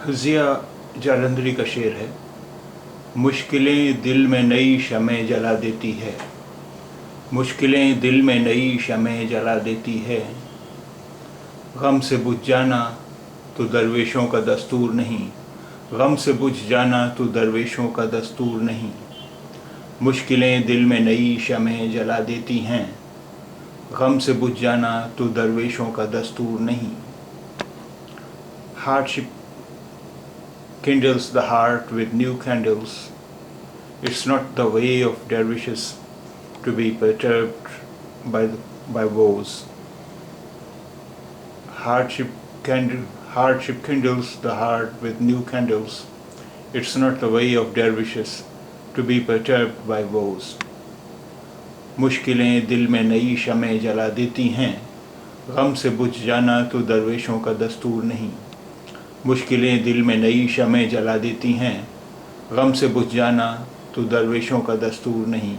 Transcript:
ज़िया जालंधरी का शेर है। मुश्किलें दिल में नई शमें जला देती है, मुश्किलें दिल में नई शमें जला देती है। गम से बुझ जाना तो दरवेशों का दस्तूर नहीं, गम से बुझ जाना तो दरवेशों का दस्तूर नहीं। मुश्किलें दिल में नई शमें जला देती हैं, गम से बुझ जाना तो दरवेशों का दस्तूर नहीं। Hardship kindles the heart with new candles. It's not the way of dervishes to be perturbed by woes. Hardship kindles the heart with new candles. It's not the way of dervishes to be perturbed by woes. मुश्किलें दिल में नई शमें जला देती हैं, गम से बुझ जाना तो दरवेशों का दस्तूर नहीं। मुश्किलें दिल में नई शमें जला देती हैं, गम से बुझ जाना तो दरवेशों का दस्तूर नहीं।